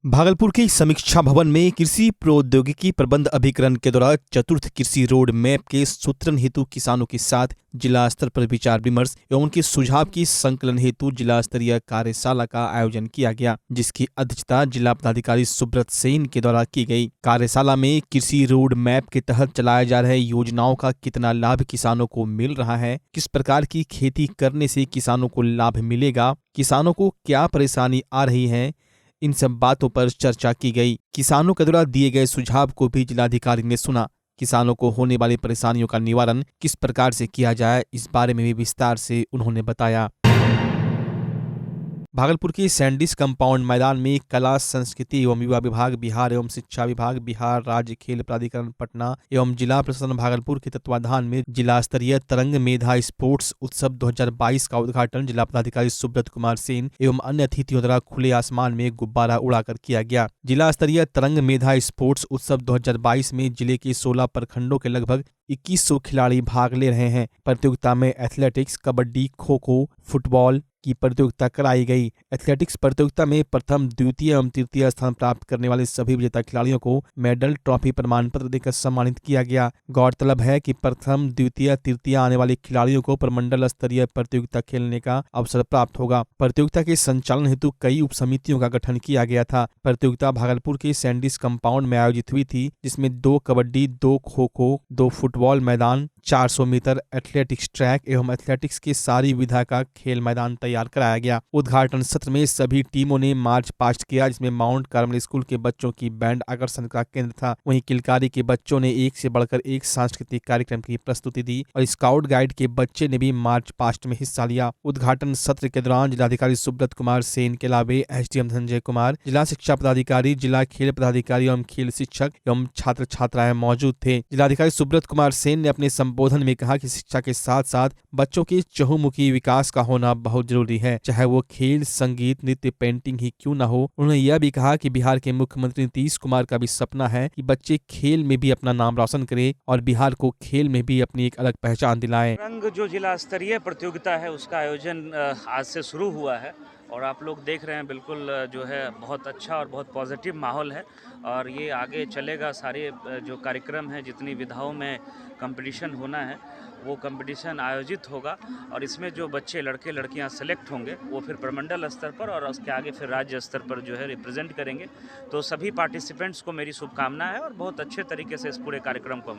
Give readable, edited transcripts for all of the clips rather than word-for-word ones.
भागलपुर के समीक्षा भवन में कृषि प्रौद्योगिकी प्रबंध अभिकरण के द्वारा चतुर्थ कृषि रोड मैप के सूत्रण हेतु किसानों के साथ जिला स्तर पर विचार विमर्श एवं उनके सुझाव की संकलन हेतु जिला स्तरीय कार्यशाला का आयोजन किया गया, जिसकी अध्यक्षता जिला पदाधिकारी सुब्रत सेन के द्वारा की गई। कार्यशाला में कृषि रोड मैप के तहत चलाए जा रहे योजनाओं का कितना लाभ किसानों को मिल रहा है, किस प्रकार की खेती करने से किसानों को लाभ मिलेगा, किसानों को क्या परेशानी आ रही है, इन सब बातों पर चर्चा की गई। किसानों के द्वारा दिए गए सुझाव को भी जिलाधिकारी ने सुना। किसानों को होने वाली परेशानियों का निवारण किस प्रकार से किया जाए, इस बारे में भी विस्तार से उन्होंने बताया। भागलपुर के सैंडिस कंपाउंड मैदान में कला संस्कृति एवं युवा विभाग बिहार एवं शिक्षा विभाग बिहार, राज्य खेल प्राधिकरण पटना एवं जिला प्रशासन भागलपुर के तत्वाधान में जिला स्तरीय तरंग मेधा स्पोर्ट्स उत्सव 2022 का उद्घाटन जिला पदाधिकारी सुब्रत कुमार सेन एवं अन्य अतिथियों द्वारा खुले आसमान में गुब्बारा उड़ाकर किया गया। जिला स्तरीय तरंग मेधा स्पोर्ट्स उत्सव 2022 में जिले के 16 प्रखंडों के लगभग 2100 खिलाड़ी भाग ले रहे हैं। प्रतियोगिता में एथलेटिक्स, कबड्डी, खो खो, फुटबॉल की प्रतियोगिता कराई गई। एथलेटिक्स प्रतियोगिता में प्रथम, द्वितीय एवं तृतीय स्थान प्राप्त करने वाले सभी विजेता खिलाड़ियों को मेडल, ट्रॉफी, प्रमाण पत्र देकर सम्मानित किया गया। गौरतलब है कि प्रथम, द्वितीय, तृतीय आने वाले खिलाड़ियों को प्रमंडल स्तरीय प्रतियोगिता खेलने का अवसर प्राप्त होगा। प्रतियोगिता के संचालन हेतु कई उप समितियों का गठन किया गया था। प्रतियोगिता भागलपुर के सैंडिस कंपाउंड में आयोजित हुई थी, जिसमें 2 कबड्डी, 2 खो खो, 2 फुटबॉल मैदान, 400 मीटर एथलेटिक्स ट्रैक एवं एथलेटिक्स की सारी विधा का खेल मैदान तैयार कराया गया। उद्घाटन सत्र में सभी टीमों ने मार्च पास्ट किया, जिसमें माउंट कार्मल स्कूल के बच्चों की बैंड आकर्षण का केंद्र था। वहीं किलकारी के बच्चों ने एक से बढ़कर एक सांस्कृतिक कार्यक्रम की प्रस्तुति दी और स्काउट गाइड के बच्चे ने भी मार्च पास्ट में हिस्सा लिया। उद्घाटन सत्र के दौरान जिलाधिकारी सुब्रत कुमार सेन के अलावे एसडीएम संजय कुमार, जिला शिक्षा पदाधिकारी, जिला खेल पदाधिकारी एवं खेल शिक्षक एवं छात्र छात्राएं मौजूद थे। जिलाधिकारी सुब्रत कुमार सेन ने अपने संबोधन में कहा कि शिक्षा के साथ साथ बच्चों के चहुमुखी विकास का होना बहुत जरूरी है, चाहे वो खेल, संगीत, नृत्य, पेंटिंग ही क्यों न हो। उन्होंने यह भी कहा कि बिहार के मुख्यमंत्री नीतीश कुमार का भी सपना है कि बच्चे खेल में भी अपना नाम रोशन करें और बिहार को खेल में भी अपनी एक अलग पहचान दिलाएं। रंग जो जिला स्तरीय प्रतियोगिता है उसका आयोजन आज से शुरू हुआ है और आप लोग देख रहे हैं बिल्कुल जो है बहुत अच्छा और बहुत पॉजिटिव माहौल है और ये आगे चलेगा। सारे जो कार्यक्रम हैं, जितनी विधाओं में कंपटीशन होना है वो कंपटीशन आयोजित होगा और इसमें जो बच्चे लड़के लड़कियां सेलेक्ट होंगे वो फिर प्रमंडल स्तर पर और उसके आगे फिर राज्य स्तर पर जो है रिप्रेजेंट करेंगे। तो सभी पार्टिसिपेंट्स को मेरी शुभकामना है और बहुत अच्छे तरीके से इस पूरे कार्यक्रम को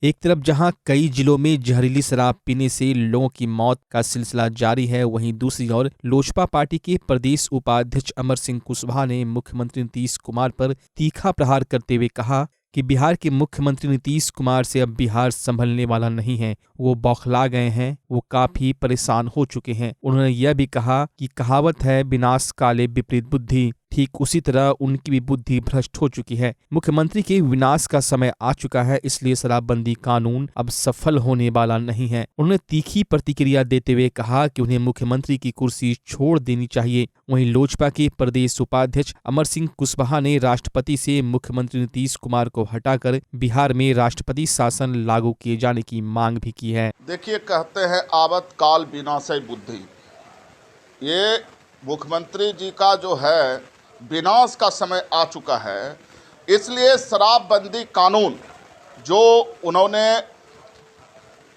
एक तरफ जहां कई जिलों में जहरीली शराब पीने से लोगों की मौत का सिलसिला जारी है, वहीं दूसरी ओर लोजपा पार्टी के प्रदेश उपाध्यक्ष अमर सिंह कुशवाहा ने मुख्यमंत्री नीतीश कुमार पर तीखा प्रहार करते हुए कहा कि बिहार के मुख्यमंत्री नीतीश कुमार से अब बिहार संभलने वाला नहीं है। वो बौखला गए हैं, वो काफी परेशान हो चुके हैं। उन्होंने यह भी कहा कि कहावत है, विनाश काले विपरीत बुद्धि, ठीक उसी तरह उनकी भी बुद्धि भ्रष्ट हो चुकी है। मुख्यमंत्री के विनाश का समय आ चुका है, इसलिए शराबबंदी कानून अब सफल होने वाला नहीं है। उन्होंने तीखी प्रतिक्रिया देते हुए कहा कि उन्हें मुख्यमंत्री की कुर्सी छोड़ देनी चाहिए। वहीं लोजपा के प्रदेश उपाध्यक्ष अमर सिंह कुशवाहा ने राष्ट्रपति से मुख्यमंत्री नीतीश कुमार को हटाकर बिहार में राष्ट्रपति शासन लागू किए जाने की मांग भी की है। देखिए, कहते हैं आवत काल विनाशय बुद्धि। ये मुख्यमंत्री जी का जो है विनाश का समय आ चुका है, इसलिए शराबबंदी कानून जो उन्होंने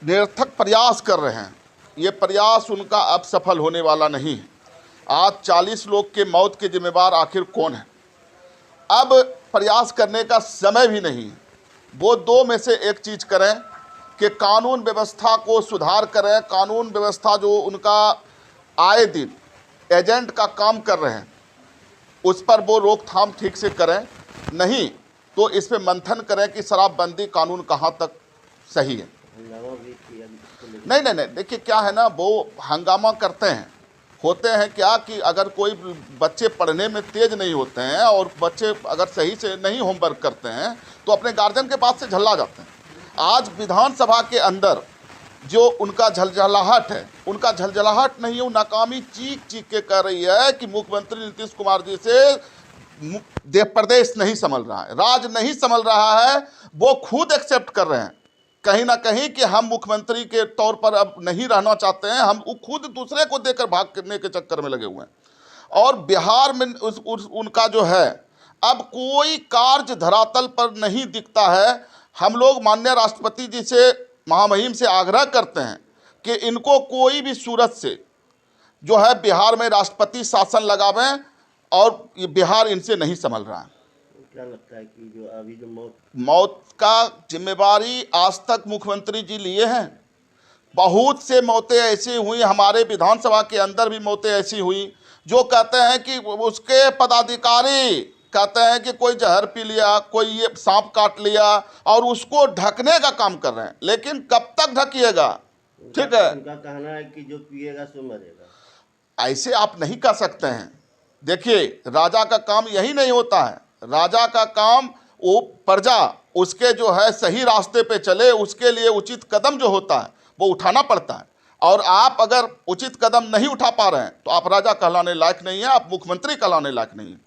निरर्थक प्रयास कर रहे हैं, ये प्रयास उनका अब सफल होने वाला नहीं है। आज 40 लोग के मौत के जिम्मेवार आखिर कौन है? अब प्रयास करने का समय भी नहीं है। वो दो में से एक चीज़ करें कि कानून व्यवस्था को सुधार करें। कानून व्यवस्था जो उनका आए दिन एजेंट का काम कर रहे हैं उस पर वो रोकथाम ठीक से करें, नहीं तो इस पे मंथन करें कि शराबबंदी कानून कहाँ तक सही है। नहीं, देखिए क्या है ना, वो हंगामा करते हैं। होते हैं क्या कि अगर कोई बच्चे पढ़ने में तेज नहीं होते हैं और बच्चे अगर सही से नहीं होमवर्क करते हैं तो अपने गार्जियन के पास से झल्ला जाते हैं। आज विधानसभा के अंदर जो उनका झलझलाहट है, उनका झलझलाहट नहीं है, वो नाकामी चीख चीख के कह रही है कि मुख्यमंत्री नीतीश कुमार जी से प्रदेश नहीं संभल रहा है, राज नहीं संभल रहा है। वो खुद एक्सेप्ट कर रहे हैं कहीं ना कहीं कि हम मुख्यमंत्री के तौर पर अब नहीं रहना चाहते हैं, हम खुद दूसरे को देकर भागने के चक्कर में लगे हुए हैं। और बिहार में उनका जो है अब कोई कार्य धरातल पर नहीं दिखता है। हम लोग माननीय राष्ट्रपति जी से, महामहिम से आग्रह करते हैं कि इनको कोई भी सूरत से जो है बिहार में राष्ट्रपति शासन लगावें, और ये बिहार इनसे नहीं संभल रहा है। क्या लगता है कि जो अभी जो मौत का जिम्मेवारी आज तक मुख्यमंत्री जी लिए हैं। बहुत से मौतें ऐसी हुई, हमारे विधानसभा के अंदर भी मौतें ऐसी हुई जो कहते हैं कि उसके पदाधिकारी कहते हैं कि कोई जहर पी लिया, कोई ये सांप काट लिया, और उसको ढकने का काम कर रहे हैं। लेकिन कब तक ढकिएगा? ठीक है, उनका कहना है कि जो पिएगा सो मरेगा। ऐसे आप नहीं कर सकते हैं। देखिए, राजा का काम यही नहीं होता है। राजा का काम वो प्रजा उसके जो है सही रास्ते पे चले, उसके लिए उचित कदम जो होता है वो उठाना पड़ता है। और आप अगर उचित कदम नहीं उठा पा रहे हैं तो आप राजा कहलाने लायक नहीं है, आप मुख्यमंत्री कहलाने लायक नहीं है।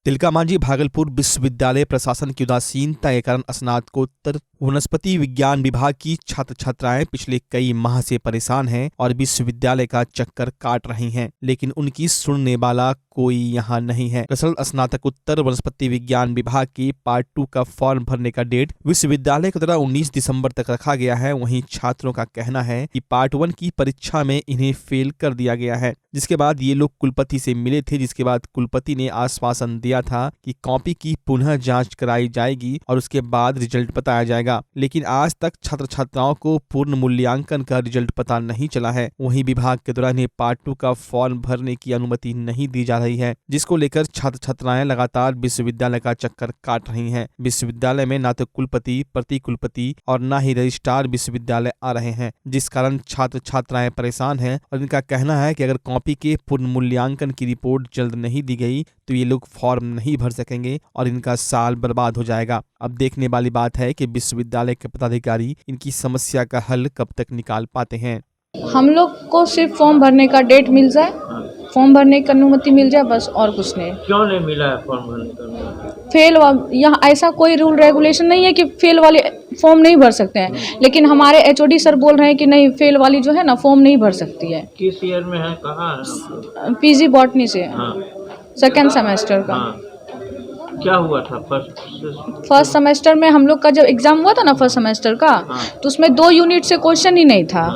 तिलका मांझी भागलपुर विश्वविद्यालय प्रशासन की उदासीनता के कारण स्नातकोत्तर वनस्पति विज्ञान विभाग की छात्र छात्राएं पिछले कई माह से परेशान हैं और विश्वविद्यालय का चक्कर काट रही हैं, लेकिन उनकी सुनने वाला कोई यहाँ नहीं है। दरअसल स्नातकोत्तर वनस्पति विज्ञान विभाग की पार्ट 2 का फॉर्म भरने का डेट विश्वविद्यालय के द्वारा 19 दिसंबर तक रखा गया है। वहीं छात्रों का कहना है कि पार्ट 1 की परीक्षा में इन्हें फेल कर दिया गया है, जिसके बाद ये लोग कुलपति से मिले थे, जिसके बाद कुलपति ने आश्वासन दिया था कि कॉपी की पुनः जांच कराई जाएगी और उसके बाद रिजल्ट बताया जाएगा। लेकिन आज तक छात्र छात्राओं को पूर्ण मूल्यांकन का रिजल्ट पता नहीं चला है। वहीं विभाग के द्वारा इन्हें पार्ट 2 का फॉर्म भरने की अनुमति नहीं दी जा रही है, जिसको लेकर छात्र छात्राएं लगातार विश्वविद्यालय का चक्कर काट रही हैं। विश्वविद्यालय में न तो कुलपति, प्रति कुलपति और न ही रजिस्ट्रार विश्वविद्यालय आ रहे हैं, जिस कारण छात्र छात्राएं परेशान हैं और इनका कहना है कि अगर कॉपी के पूर्ण मूल्यांकन की रिपोर्ट जल्द नहीं दी गई तो ये लोग फॉर्म नहीं भर सकेंगे और इनका साल बर्बाद हो जाएगा। अब देखने वाली बात है कि विश्वविद्यालय के पदाधिकारी इनकी समस्या का हल कब तक निकाल पाते हैं। हम लोग को सिर्फ फॉर्म भरने का डेट मिल जाए, फॉर्म भरने की अनुमति मिल जाए, बस और कुछ नहीं। क्यों नहीं मिला है फॉर्म भरने का अनुमति? फेल, यहाँ ऐसा कोई रूल रेगुलेशन नहीं है कि फेल वाले फॉर्म नहीं भर सकते हैं, लेकिन हमारे HOD सर बोल रहे हैं कि नहीं, फेल वाली जो है ना फॉर्म नहीं भर सकती है। किस ईयर में है, कहाँ है? PG बॉटनी से, हाँ। सेकेंड सेमेस्टर का। हाँ। क्या हुआ था फर्स्ट सेमेस्टर में हम लोग का जब एग्जाम हुआ था ना फर्स्ट सेमेस्टर का, तो उसमें 2 यूनिट से क्वेश्चन ही नहीं था,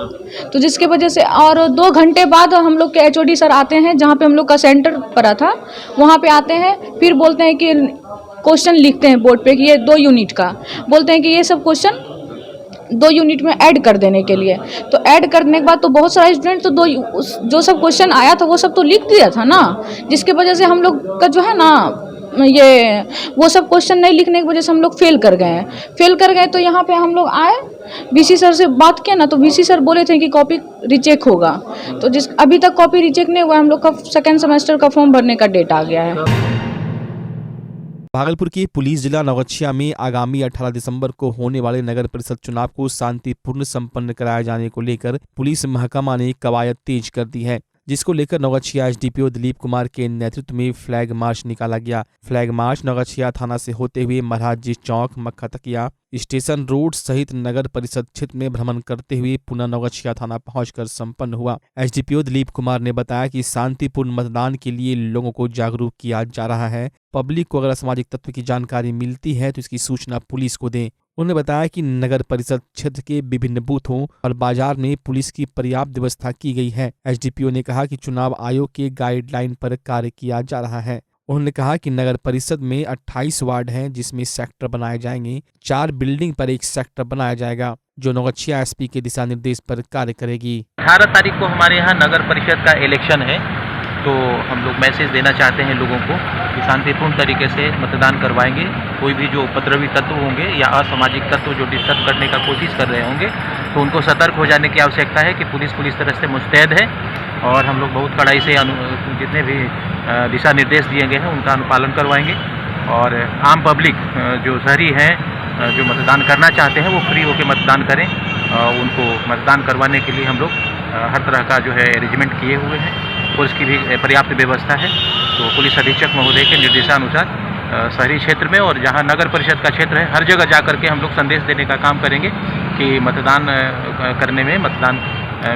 तो जिसके वजह से और 2 घंटे बाद हम लोग के HOD सर आते हैं, जहाँ पे हम लोग का सेंटर पड़ा था वहाँ पे आते हैं, फिर बोलते हैं कि क्वेश्चन लिखते हैं बोर्ड पे कि ये 2 यूनिट का, बोलते हैं कि ये सब क्वेश्चन 2 यूनिट में ऐड कर देने के लिए। तो ऐड करने के बाद तो बहुत सारा स्टूडेंट तो जो सब क्वेश्चन आया था वो सब तो लिख दिया था ना, जिसके वजह से हम लोग का जो है ना ये वो सब क्वेश्चन नहीं लिखने की वजह से हम लोग फेल कर गए। तो यहाँ पे हम लोग आए, VC सर से बात किया ना, तो VC सर बोले थे कि कॉपी रिचेक होगा, तो अभी तक कॉपी रिचेक नहीं हुआ। हम लोग का सेकेंड सेमेस्टर का फॉर्म भरने का डेट आ गया है। भागलपुर की पुलिस जिला नौगछिया में आगामी 18 दिसंबर को होने वाले नगर परिषद चुनाव को शांतिपूर्ण संपन्न कराए जाने को लेकर पुलिस महकमा ने कवायद तेज कर दी है, जिसको लेकर नौगछिया SDPO दिलीप कुमार के नेतृत्व में फ्लैग मार्च निकाला गया। फ्लैग मार्च नौगछिया थाना से होते हुए महाराज जी चौक, मक्खा तकिया स्टेशन रोड सहित नगर परिषद क्षेत्र में भ्रमण करते हुए पुनः नौगछिया थाना पहुंचकर संपन्न हुआ। SDPO दिलीप कुमार ने बताया कि शांतिपूर्ण मतदान के लिए लोगों को जागरूक किया जा रहा है। पब्लिक को अगर असामाजिक तत्व की जानकारी मिलती है तो इसकी सूचना पुलिस को दें। उन्होंने बताया कि नगर परिषद क्षेत्र के विभिन्न बूथों और बाजार में पुलिस की पर्याप्त व्यवस्था की गई है। SDPO ने कहा कि चुनाव आयोग के गाइडलाइन पर कार्य किया जा रहा है। उन्होंने कहा कि नगर परिषद में 28 वार्ड हैं, जिसमें सेक्टर बनाए जाएंगे। 4 बिल्डिंग पर एक सेक्टर बनाया जाएगा, जो नौगछिया SP के दिशा निर्देश पर कार्य करेगी। 18 तारीख को हमारे यहाँ नगर परिषद का इलेक्शन है, तो हम लोग मैसेज देना चाहते हैं लोगों को कि शांतिपूर्ण तरीके से मतदान करवाएंगे। कोई भी जो उपद्रवी तत्व होंगे या असामाजिक तत्व जो डिस्टर्ब करने का कोशिश कर रहे होंगे, तो उनको सतर्क हो जाने की आवश्यकता है कि पुलिस पूरी तरह से मुस्तैद है और हम लोग बहुत कड़ाई से जितने भी दिशा निर्देश दिए गए हैं उनका अनुपालन करवाएंगे। और आम पब्लिक जो शहरी हैं जो मतदान करना चाहते हैं वो फ्री होकर मतदान करें। उनको मतदान करवाने के लिए हम लोग हर तरह का जो है अरेंजमेंट किए हुए हैं और इसकी भी पर्याप्त व्यवस्था है। तो पुलिस अधीक्षक महोदय के निर्देशानुसार शहरी क्षेत्र में और जहां नगर परिषद का क्षेत्र है हर जगह जा करके हम लोग संदेश देने का काम करेंगे कि मतदान करने में मतदान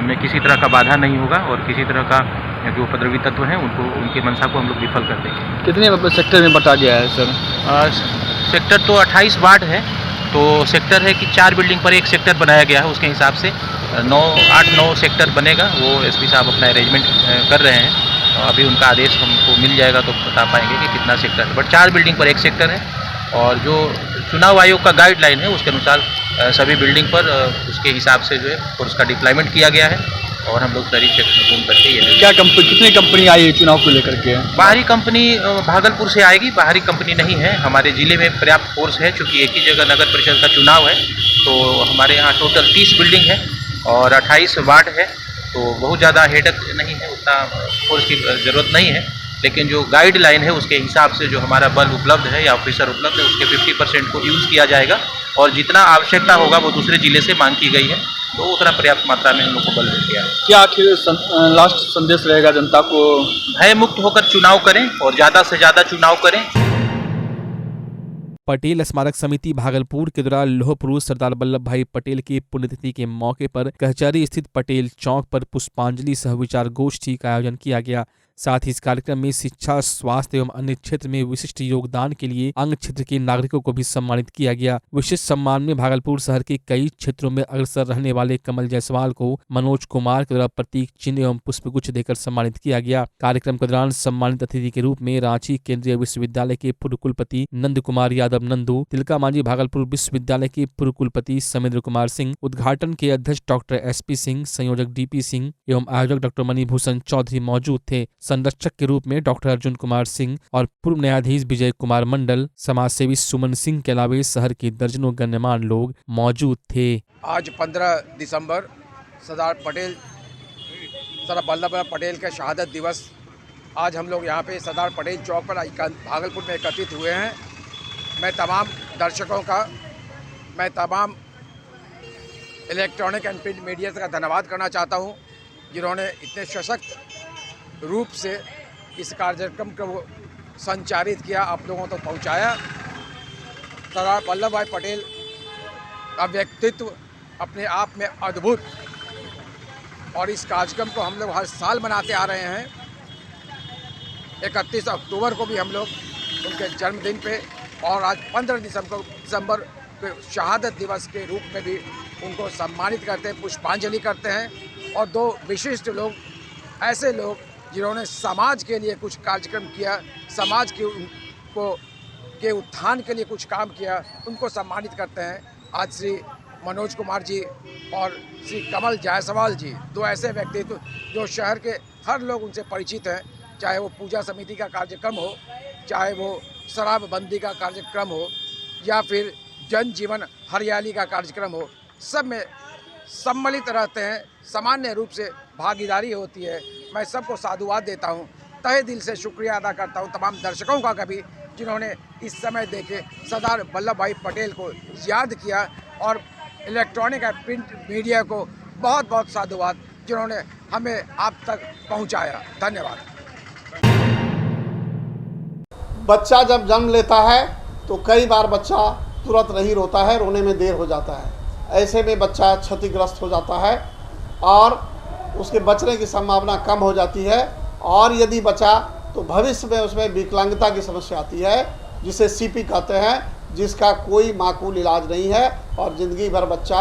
में किसी तरह का बाधा नहीं होगा और किसी तरह का जो उपद्रवी तत्व हैं उनको उनके मंशा को हम लोग विफल कर देंगे। कितने सेक्टर में बटा गया है सर? सेक्टर तो 28 वार्ड है, तो सेक्टर है कि 4 बिल्डिंग पर एक सेक्टर बनाया गया है, उसके हिसाब से 8-9 सेक्टर बनेगा। वो एसपी साहब अपना अरेंजमेंट कर रहे हैं, अभी उनका आदेश हमको मिल जाएगा तो बता पाएंगे कि कितना सेक्टर है, बट 4 बिल्डिंग पर एक सेक्टर है। और जो चुनाव आयोग का गाइडलाइन है उसके अनुसार सभी बिल्डिंग पर उसके हिसाब से जो है फोर्स का डिप्लॉयमेंट किया गया है और हम लोग सारी क्षेत्र घूम करके ये क्या कितनी कंपनी आई है चुनाव को लेकर के? बाहरी कंपनी भागलपुर से आएगी, बाहरी कंपनी नहीं है। हमारे ज़िले में पर्याप्त फोर्स है, चूँकि एक ही जगह नगर परिषद का चुनाव है, तो हमारे यहाँ टोटल 30 बिल्डिंग है और 28 वार्ड है, तो बहुत ज़्यादा हेडक नहीं है, उतना फोर्स की ज़रूरत नहीं है। लेकिन जो गाइडलाइन है उसके हिसाब से जो हमारा बल उपलब्ध है या ऑफिसर उपलब्ध है उसके 50% को यूज़ किया जाएगा और जितना आवश्यकता होगा वो दूसरे ज़िले से मांग की गई है, तो उतना पर्याप्त मात्रा में हम लोग को बल मिल गया है। क्या आखिर लास्ट संदेश रहेगा जनता को? भय मुक्त होकर चुनाव करें और ज़्यादा से ज़्यादा चुनाव करें। पटेल स्मारक समिति भागलपुर के द्वारा लौह पुरुष सरदार वल्लभ भाई पटेल की पुण्यतिथि के मौके पर कचहरी स्थित पटेल चौक पर पुष्पांजलि सह विचार गोष्ठी का आयोजन किया गया। साथ ही इस कार्यक्रम में शिक्षा, स्वास्थ्य एवं अन्य क्षेत्र में विशिष्ट योगदान के लिए अंग क्षेत्र के नागरिकों को भी सम्मानित किया गया। विशेष सम्मान में भागलपुर शहर के कई क्षेत्रों में अग्रसर रहने वाले कमल जायसवाल को मनोज कुमार के द्वारा प्रतीक चिन्ह एवं पुष्पगुच्छ देकर सम्मानित किया गया। कार्यक्रम के दौरान सम्मानित अतिथि के रूप में रांची केंद्रीय विश्वविद्यालय के पूर्व कुलपति नंद कुमार यादव नंदू, तिलका मांझी भागलपुर विश्वविद्यालय के पूर्व कुलपति समेंद्र कुमार सिंह, उद्घाटन के अध्यक्ष डॉक्टर SP सिंह, संयोजक DP सिंह एवं आयोजक डॉक्टर मणिभूषण चौधरी मौजूद थे। संरक्षक के रूप में डॉक्टर अर्जुन कुमार सिंह और पूर्व न्यायाधीश विजय कुमार मंडल, समाजसेवी सुमन सिंह के अलावा शहर के दर्जनों गण्यमान्य लोग मौजूद थे। आज 15 दिसंबर सरदार वल्लभ भाई पटेल के शहादत दिवस, आज हम लोग यहाँ पे सरदार पटेल चौक पर भागलपुर में एकत्रित हुए हैं। मैं तमाम दर्शकों का, मैं तमाम इलेक्ट्रॉनिक एंड प्रिंट मीडिया का धन्यवाद करना चाहता हूँ, जिन्होंने इतने सशक्त रूप से इस कार्यक्रम को संचारित किया, आप लोगों तक पहुंचाया। सरदार वल्लभ भाई पटेल का व्यक्तित्व अपने आप में अद्भुत, और इस कार्यक्रम को हम लोग हर साल मनाते आ रहे हैं। 31 अक्टूबर को भी हम लोग उनके जन्मदिन पे, और आज 15 दिसंबर के शहादत दिवस के रूप में भी उनको सम्मानित करते हैं, पुष्पांजलि करते हैं। और 2 विशिष्ट लोग, ऐसे लोग जिन्होंने समाज के लिए कुछ कार्यक्रम किया, समाज के उत्थान के लिए कुछ काम किया, उनको सम्मानित करते हैं। आज श्री मनोज कुमार जी और श्री कमल जायसवाल जी, 2 ऐसे व्यक्तित्व जो शहर के हर लोग उनसे परिचित हैं, चाहे वो पूजा समिति का कार्यक्रम हो, चाहे वो शराबबंदी का कार्यक्रम हो, या फिर जन जीवन हरियाली का कार्यक्रम हो, सब में सम्मिलित रहते हैं, सामान्य रूप से भागीदारी होती है। मैं सबको साधुवाद देता हूं, तहे दिल से शुक्रिया अदा करता हूं तमाम दर्शकों का कभी, जिन्होंने इस समय देखे सरदार वल्लभ भाई पटेल को याद किया, और इलेक्ट्रॉनिक एंड प्रिंट मीडिया को बहुत बहुत साधुवाद, जिन्होंने हमें आप तक पहुंचाया। धन्यवाद। बच्चा जब जन्म लेता है तो कई बार बच्चा तुरंत नहीं रोता है, रोने में देर हो जाता है। ऐसे में बच्चा क्षतिग्रस्त हो जाता है और उसके बचने की संभावना कम हो जाती है, और यदि बचा तो भविष्य में उसमें विकलांगता की समस्या आती है, जिसे CP कहते हैं, जिसका कोई माकूल इलाज नहीं है और ज़िंदगी भर बच्चा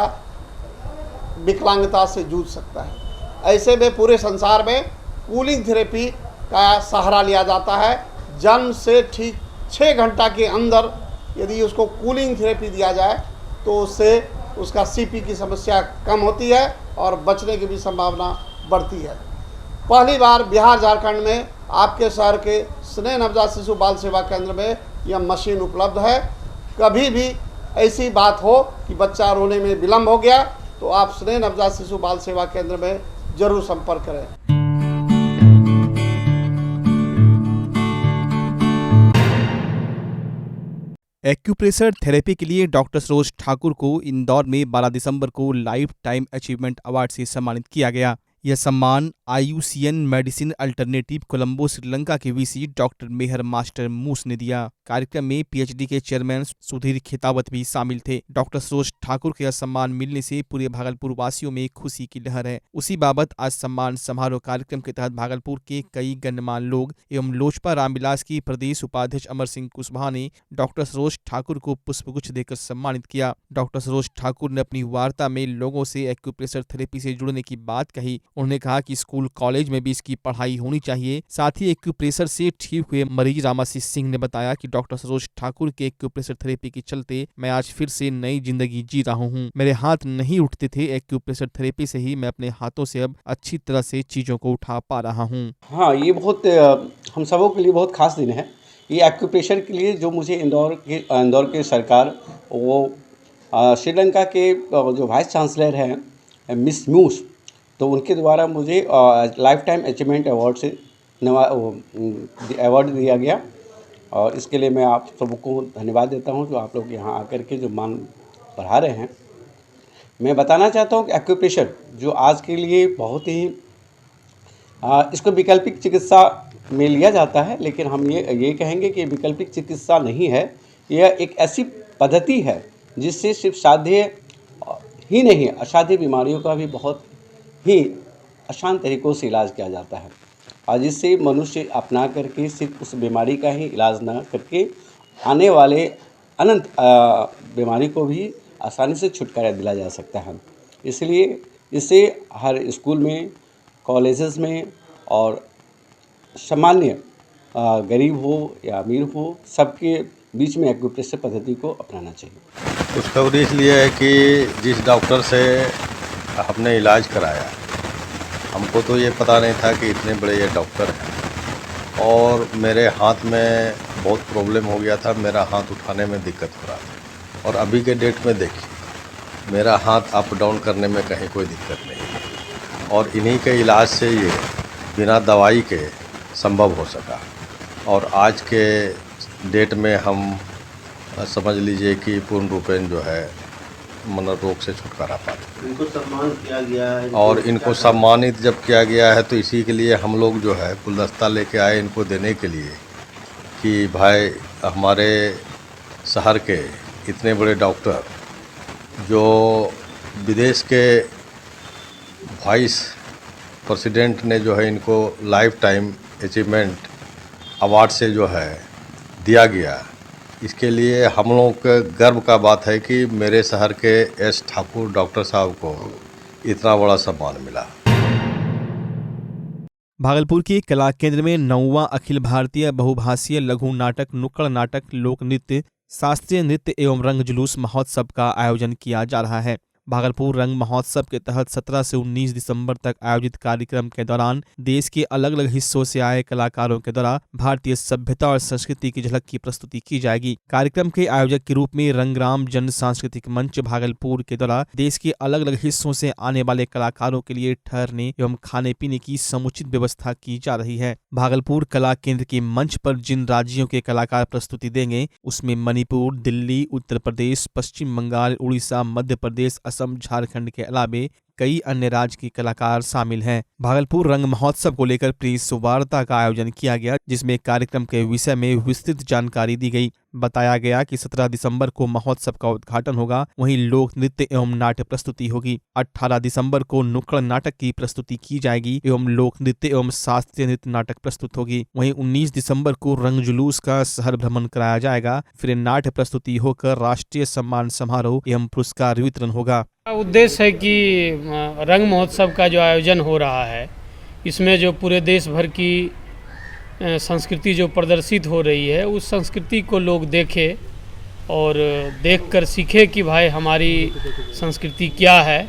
विकलांगता से जूझ सकता है। ऐसे में पूरे संसार में कूलिंग थेरेपी का सहारा लिया जाता है। जन्म से ठीक 6 घंटा के अंदर यदि उसको कूलिंग थेरेपी दिया जाए तो उससे उसका CP की समस्या कम होती है और बचने की भी संभावना बढ़ती है। पहली बार बिहार झारखंड में आपके शहर के स्नेह नवजात शिशु बाल सेवा केंद्र में यह मशीन उपलब्ध है। कभी भी ऐसी बात हो कि बच्चा रोने में विलम्ब हो गया तो आप स्नेह नवजात शिशु बाल सेवा केंद्र में जरूर संपर्क करें। एक्यूप्रेशर थेरेपी के लिए डॉक्टर सरोज ठाकुर को इंदौर में 12 दिसंबर को लाइफ टाइम अचीवमेंट अवार्ड से सम्मानित किया गया। यह सम्मान IUCN medicine alternative Colombo Sri Lanka के VC डॉक्टर मेहर मास्टर मूस ने दिया। कार्यक्रम में PhD के चेयरमैन सुधीर खेतावत भी शामिल थे। डॉक्टर सरोज ठाकुर के यह सम्मान मिलने से पूरे भागलपुर वासियों में खुशी की लहर है। उसी बाबत आज सम्मान समारोह कार्यक्रम के तहत भागलपुर के कई गणमान्य लोग एवं लोजपा रामविलास की प्रदेश उपाध्यक्ष अमर सिंह कुशवाहा ने डॉक्टर सरोज ठाकुर को पुष्पगुच्छ देकर सम्मानित किया। डॉक्टर सरोज ठाकुर ने अपनी वार्ता में लोगों से एक्यूप्रेशर थेरेपी से जुड़ने की बात कही। उन्होंने कहा कि स्कूल कॉलेज में भी इसकी पढ़ाई होनी चाहिए। साथ ही एक्यूप्रेशर से ठीक हुए मरीज रामाशीष सिंह ने बताया कि डॉक्टर सरोज ठाकुर के एक्यूप्रेशर थेरेपी के चलते मैं आज फिर से नई जिंदगी जी रहा हूँ। मेरे हाथ नहीं उठते थे, एक्यूप्रेशर थेरेपी से ही मैं अपने हाथों से अब अच्छी तरह से चीजों को उठा पा रहा हूँ। हाँ, ये बहुत हम सबों के लिए बहुत खास दिन है। ये एक्यूप्रेशर के लिए जो मुझे इंदौर के सरकार वो श्रीलंका के जो वाइस चांसलर हैं मिस मूस, तो उनके द्वारा मुझे लाइफ टाइम अचीवमेंट अवार्ड से अवार्ड दिया गया और इसके लिए मैं आप सबको धन्यवाद देता हूं जो आप लोग यहां आकर के जो मान बढ़ा रहे हैं। मैं बताना चाहता हूं कि एक्यूप्रेशर जो आज के लिए बहुत ही इसको वैकल्पिक चिकित्सा में लिया जाता है, लेकिन हम ये कहेंगे कि वैकल्पिक चिकित्सा नहीं है। यह एक ऐसी पद्धति है जिससे सिर्फ साध्य ही नहीं, असाध्य बीमारियों का भी बहुत ही आसान तरीक़ों से इलाज किया जाता है और जिससे मनुष्य अपना करके सिर्फ उस बीमारी का ही इलाज ना करके आने वाले अनंत बीमारी को भी आसानी से छुटकारा दिला जा सकता है। इसलिए इसे हर स्कूल में, कॉलेजेस में और सामान्य गरीब हो या अमीर हो, सबके बीच में एक्यूप्रेशर पद्धति को अपनाना चाहिए। उसका उद्देश्य ये है कि जिस डॉक्टर से हमने इलाज कराया, हमको तो ये पता नहीं था कि इतने बड़े ये डॉक्टर हैं और मेरे हाथ में बहुत प्रॉब्लम हो गया था। मेरा हाथ उठाने में दिक्कत हो रहा था और अभी के डेट में देखिए मेरा हाथ अप डाउन करने में कहीं कोई दिक्कत नहीं है और इन्हीं के इलाज से ये बिना दवाई के संभव हो सका और आज के डेट में हम समझ लीजिए कि पूर्ण रूपेण जो है रोग से छुटकारा पाते। इनको सम्मान किया गया है और इनको सम्मानित जब किया गया है तो इसी के लिए हम लोग जो है गुलदस्ता लेके आए इनको देने के लिए कि भाई हमारे शहर के इतने बड़े डॉक्टर जो विदेश के वाइस प्रेसिडेंट ने जो है इनको लाइफ टाइम अचीवमेंट अवार्ड से जो है दिया गया, इसके लिए हम लोगों के गर्व का बात है कि मेरे शहर के एस ठाकुर डॉक्टर साहब को इतना बड़ा सम्मान मिला। भागलपुर के कला केंद्र में 9वां अखिल भारतीय बहुभाषीय लघु नाटक, नुक्कड़ नाटक, लोक नृत्य, शास्त्रीय नृत्य एवं रंग जुलूस महोत्सव का आयोजन किया जा रहा है। भागलपुर रंग महोत्सव के तहत 17 से 19 दिसंबर तक आयोजित कार्यक्रम के दौरान देश के अलग अलग हिस्सों से आए कलाकारों के द्वारा भारतीय सभ्यता और संस्कृति की झलक की प्रस्तुति की जाएगी। कार्यक्रम के आयोजक के रूप में रंगराम जन सांस्कृतिक मंच भागलपुर के द्वारा देश के अलग अलग हिस्सों से आने वाले कलाकारों के लिए ठहरने एवं खाने पीने की समुचित व्यवस्था की जा रही है। भागलपुर कला केंद्र के मंच पर जिन राज्यों के कलाकार प्रस्तुति देंगे उसमें मणिपुर, दिल्ली, उत्तर प्रदेश, पश्चिम बंगाल, उड़ीसा, मध्य प्रदेश, असम, झारखंड के अलावे कई अन्य राज्य के कलाकार शामिल हैं। भागलपुर रंग महोत्सव को लेकर प्रेस वार्ता का आयोजन किया गया जिसमें कार्यक्रम के विषय में विस्तृत जानकारी दी गई। बताया गया कि 17 दिसंबर को महोत्सव का उद्घाटन होगा, वहीं लोक नृत्य एवं नाट्य प्रस्तुति होगी। 18 दिसंबर को नुक्कड़ नाटक की प्रस्तुति की जाएगी एवं लोक नृत्य एवं शास्त्रीय नृत्य नाटक प्रस्तुत होगी। वहीं 19 दिसंबर को रंग जुलूस का शहर भ्रमण कराया जाएगा। फिर नाट्य प्रस्तुति होकर राष्ट्रीय सम्मान समारोह एवं पुरस्कार वितरण होगा। उद्देश्य है कि रंग महोत्सव का जो आयोजन हो रहा है इसमें जो पूरे देश भर की संस्कृति जो प्रदर्शित हो रही है उस संस्कृति को लोग देखें और देखकर सीखें कि भाई हमारी संस्कृति क्या है।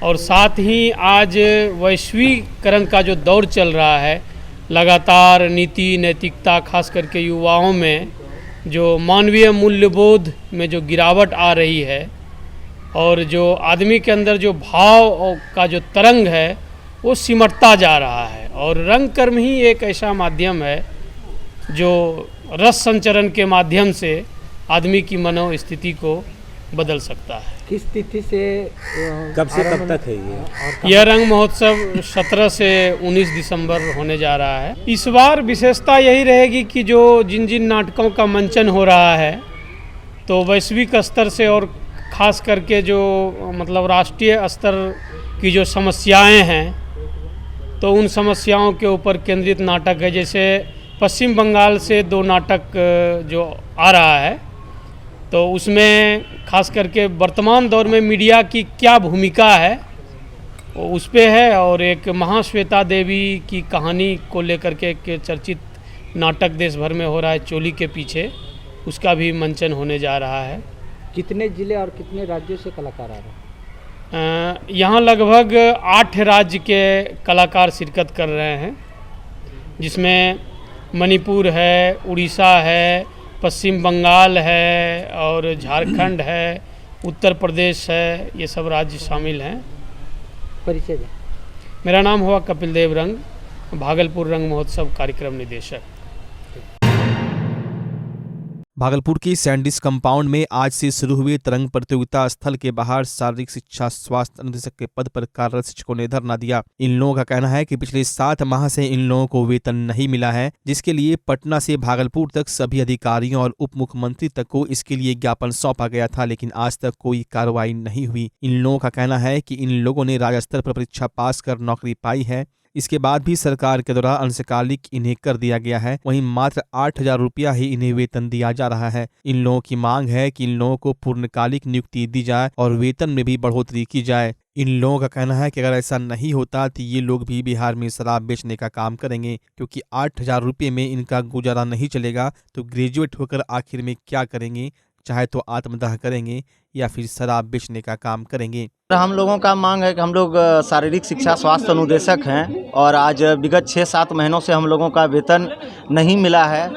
और साथ ही आज वैश्वीकरण का जो दौर चल रहा है, लगातार नीति नैतिकता खास करके युवाओं में जो मानवीय मूल्यबोध में जो गिरावट आ रही है और जो आदमी के अंदर जो भाव का जो तरंग है वो सिमटता जा रहा है। और रंग कर्म ही एक ऐसा माध्यम है जो रस संचरण के माध्यम से आदमी की मनोस्थिति को बदल सकता है। किस तिथि से कब से कब तक है ये? यह रंग महोत्सव 17 से 19 दिसंबर होने जा रहा है। इस बार विशेषता यही रहेगी कि जो जिन जिन नाटकों का मंचन हो रहा है तो वैश्विक स्तर से और ख़ास करके जो मतलब राष्ट्रीय स्तर की जो समस्याएं हैं तो उन समस्याओं के ऊपर केंद्रित नाटक है। जैसे पश्चिम बंगाल से 2 नाटक जो आ रहा है तो उसमें खास करके वर्तमान दौर में मीडिया की क्या भूमिका है उस पे है, और एक महाश्वेता देवी की कहानी को लेकर के चर्चित नाटक देश भर में हो रहा है चोली के पीछे, उसका भी मंचन होने जा रहा है। कितने जिले और कितने राज्यों से कलाकार आ रहे हैं? यहाँ लगभग 8 राज्य के कलाकार शिरकत कर रहे हैं, जिसमें मणिपुर है, उड़ीसा है, पश्चिम बंगाल है और झारखंड है, उत्तर प्रदेश है, ये सब राज्य शामिल हैं। परिचय दें। मेरा नाम हुआ कपिल देव रंग, भागलपुर रंग महोत्सव कार्यक्रम निदेशक। भागलपुर के सैंडिस कंपाउंड में आज से शुरू हुए तरंग प्रतियोगिता स्थल के बाहर शारीरिक शिक्षा स्वास्थ्य अनुदेशक के पद पर कार्यरत शिक्षकों ने धरना दिया। इन लोगों का कहना है कि पिछले 7 माह से इन लोगों को वेतन नहीं मिला है, जिसके लिए पटना से भागलपुर तक सभी अधिकारियों और उप मुख्यमंत्री तक को इसके लिए ज्ञापन सौंपा गया था, लेकिन आज तक कोई कार्रवाई नहीं हुई। इन लोगों का कहना है कि इन लोगों ने राज्य स्तर पर परीक्षा पास कर नौकरी पाई है, इसके बाद भी सरकार के द्वारा अंशकालिक इन्हें कर दिया गया है। वहीं मात्र 8,000 रुपया ही इन्हें वेतन दिया जा रहा है। इन लोगों की मांग है कि इन लोगों को पूर्णकालिक नियुक्ति दी जाए और वेतन में भी बढ़ोतरी की जाए। इन लोगों का कहना है कि अगर ऐसा नहीं होता तो ये लोग भी बिहार में शराब बेचने का काम करेंगे, क्योंकि 8,000 रुपये में इनका गुजारा नहीं चलेगा। तो ग्रेजुएट होकर आखिर में क्या करेंगे? चाहे तो आत्मदाह करेंगे या फिर शराब बेचने का काम करेंगे। हम लोगों का मांग है कि हम लोग शारीरिक शिक्षा स्वास्थ्य अनुदेशक हैं और आज विगत 6-7 महीनों से हम लोगों का वेतन नहीं मिला है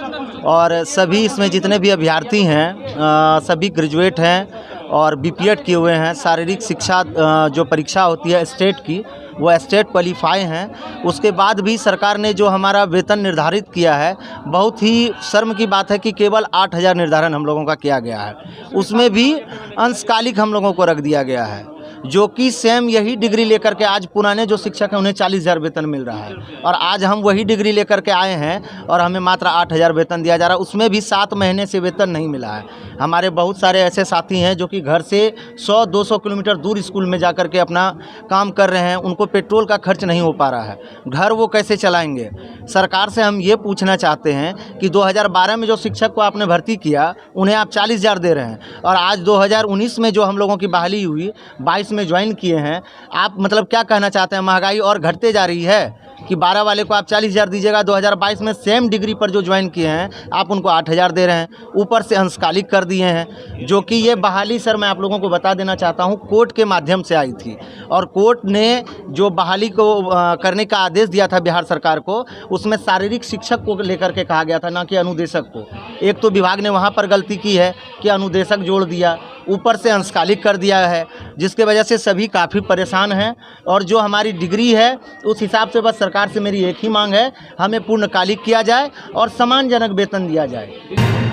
और सभी इसमें जितने भी अभ्यर्थी हैं सभी ग्रेजुएट हैं और बीपीएड किए हुए हैं। शारीरिक शिक्षा जो परीक्षा होती है स्टेट की, वो स्टेट क्वालिफाई हैं। उसके बाद भी सरकार ने जो हमारा वेतन निर्धारित किया है, बहुत ही शर्म की बात है कि केवल 8,000 निर्धारण हम लोगों का किया गया है, उसमें भी अंशकालिक हम लोगों को रख दिया गया है, जो कि सेम यही डिग्री लेकर के आज पुराने जो शिक्षक हैं उन्हें 40,000 वेतन मिल रहा है और आज हम वही डिग्री लेकर के आए हैं और हमें मात्र 8,000 वेतन दिया जा रहा है। उसमें भी 7 महीने से वेतन नहीं मिला है। हमारे बहुत सारे ऐसे साथी हैं जो कि घर से 100-200 किलोमीटर दूर स्कूल में जाकर के अपना काम कर रहे हैं, उनको पेट्रोल का खर्च नहीं हो पा रहा है, घर वो कैसे चलाएंगे? सरकार से हम ये पूछना चाहते हैं कि 2012 में जो शिक्षक को आपने भर्ती किया उन्हें आप 40,000 दे रहे हैं और आज 2019 में जो हम लोगों की बहाली हुई 22 में ज्वाइन किए हैं, आप मतलब क्या कहना चाहते हैं? महंगाई और घटते जा रही है कि 12 वाले को आप 40,000 दीजिएगा, 2022 में सेम डिग्री पर जो ज्वाइन किए हैं आप उनको 8,000 दे रहे हैं, ऊपर से अंशकालिक कर दिए हैं। जो कि ये बहाली सर मैं आप लोगों को बता देना चाहता हूँ कोर्ट के माध्यम से आई थी और कोर्ट ने जो बहाली को करने का आदेश दिया था बिहार सरकार को, उसमें शारीरिक शिक्षक को लेकर के कहा गया था, ना कि अनुदेशक को। एक तो विभाग ने वहाँ पर गलती की है कि अनुदेशक जोड़ दिया, ऊपर से अंशकालिक कर दिया है, जिसके वजह से सभी काफ़ी परेशान हैं। और जो हमारी डिग्री है उस हिसाब से बस सरकार से मेरी एक ही मांग है, हमें पूर्णकालिक किया जाए और सम्मानजनक वेतन दिया जाए।